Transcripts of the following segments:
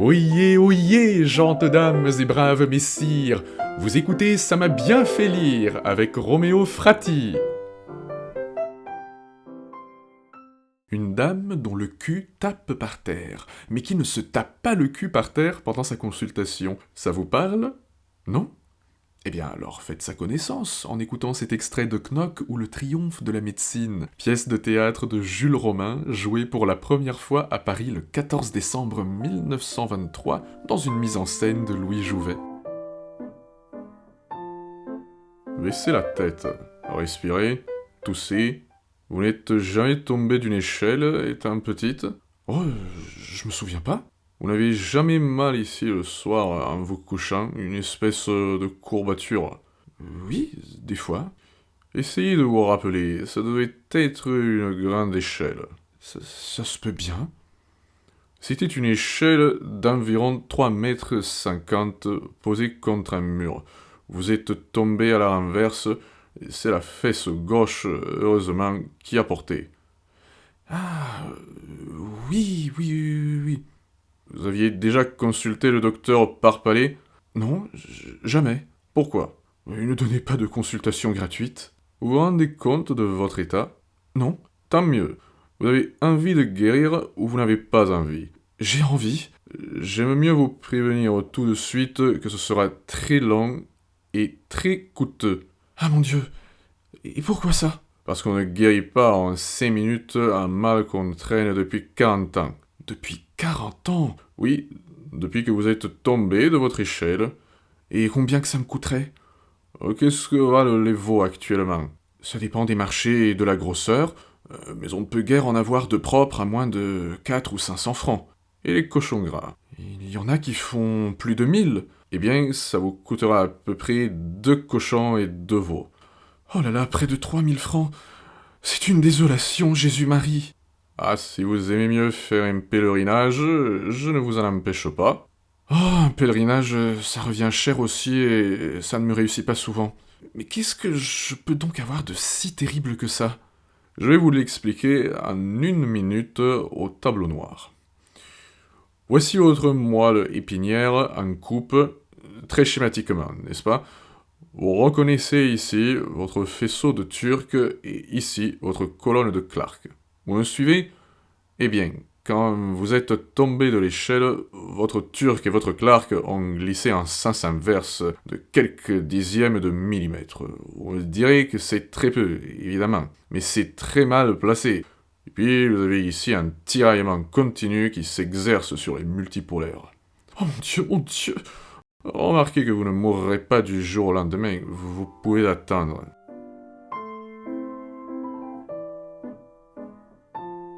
Oyez, gentes dames et braves messires, vous écoutez Ça m'a bien fait lire avec Roméo Frati. Une dame dont le cul tape par terre, mais qui ne se tape pas le cul par terre pendant sa consultation. Ça vous parle? Non? Eh bien alors faites sa connaissance en écoutant cet extrait de Knock ou Le Triomphe de la médecine, pièce de théâtre de Jules Romain, jouée pour la première fois à Paris le 14 décembre 1923 dans une mise en scène de Louis Jouvet. Baissez la tête, respirez, toussez. Vous n'êtes jamais tombé d'une échelle étant petite? Oh, je me souviens pas. Vous n'avez jamais mal ici le soir en vous couchant, une espèce de courbature? Oui, des fois. Essayez de vous rappeler, ça devait être une grande échelle. Ça se peut bien. C'était une échelle d'environ 3,50 m posée contre un mur. Vous êtes tombé à la renverse, et c'est la fesse gauche, heureusement, qui a porté. Ah, oui. Vous aviez déjà consulté le docteur Parpalais? Non, jamais. Pourquoi? Il ne donnait pas de consultation gratuite. Vous vous rendez compte de votre état? Non. Tant mieux. Vous avez envie de guérir ou vous n'avez pas envie? J'ai envie. J'aime mieux vous prévenir tout de suite que ce sera très long et très coûteux. Ah mon Dieu! Et pourquoi ça? Parce qu'on ne guérit pas en 5 minutes un mal qu'on traîne depuis 40 ans. Depuis 40 ans? Oui, depuis que vous êtes tombé de votre échelle. Et combien que ça me coûterait? Qu'est-ce que valent les veaux actuellement? Ça dépend des marchés et de la grosseur, mais on ne peut guère en avoir de propre à moins de 400 ou 500 francs. Et les cochons gras? Il y en a qui font plus de 1000. Eh bien, ça vous coûtera à peu près 2 cochons et 2 veaux. Oh là là, près de 3000 francs. C'est une désolation, Jésus-Marie. Ah, si vous aimez mieux faire un pèlerinage, je ne vous en empêche pas. Oh, un pèlerinage, ça revient cher aussi et ça ne me réussit pas souvent. Mais qu'est-ce que je peux donc avoir de si terrible que ça? Je vais vous l'expliquer en 1 minute au tableau noir. Voici votre moelle épinière en coupe, très schématiquement, n'est-ce pas? Vous reconnaissez ici votre faisceau de Turc et ici votre colonne de Clark. Vous me suivez? Eh bien, quand vous êtes tombé de l'échelle, votre Turc et votre Clark ont glissé en sens inverse de quelques dixièmes de millimètre. Vous me direz que c'est très peu, évidemment, mais c'est très mal placé. Et puis, vous avez ici un tiraillement continu qui s'exerce sur les multipolaires. Oh mon Dieu! Remarquez que vous ne mourrez pas du jour au lendemain, vous pouvez attendre.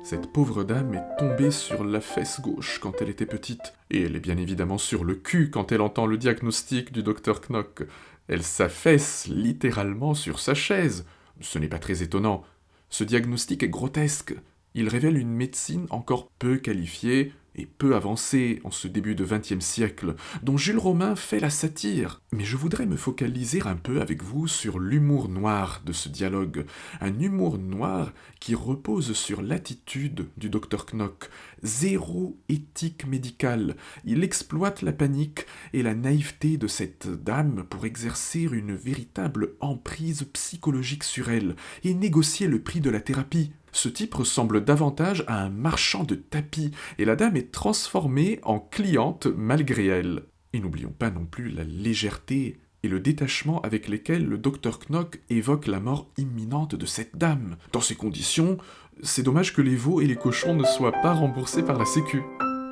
Cette pauvre dame est tombée sur la fesse gauche quand elle était petite, et elle est bien évidemment sur le cul quand elle entend le diagnostic du docteur Knock. Elle s'affaisse littéralement sur sa chaise. Ce n'est pas très étonnant. Ce diagnostic est grotesque. Il révèle une médecine encore peu qualifiée et peu avancée en ce début de XXe siècle, dont Jules Romain fait la satire. Mais je voudrais me focaliser un peu avec vous sur l'humour noir de ce dialogue, un humour noir qui repose sur l'attitude du docteur Knock. Zéro éthique médicale. Il exploite la panique et la naïveté de cette dame pour exercer une véritable emprise psychologique sur elle et négocier le prix de la thérapie. Ce type ressemble davantage à un marchand de tapis, et la dame est transformée en cliente malgré elle. Et n'oublions pas non plus la légèreté et le détachement avec lesquels le docteur Knock évoque la mort imminente de cette dame. Dans ces conditions, c'est dommage que les veaux et les cochons ne soient pas remboursés par la Sécu.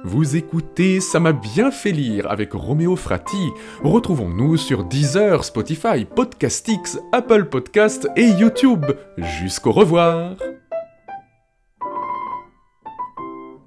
Vous écoutez Ça m'a bien fait lire avec Roméo Frati. Retrouvons-nous sur Deezer, Spotify, Podcastix, Apple Podcasts et YouTube. Jusqu'au revoir.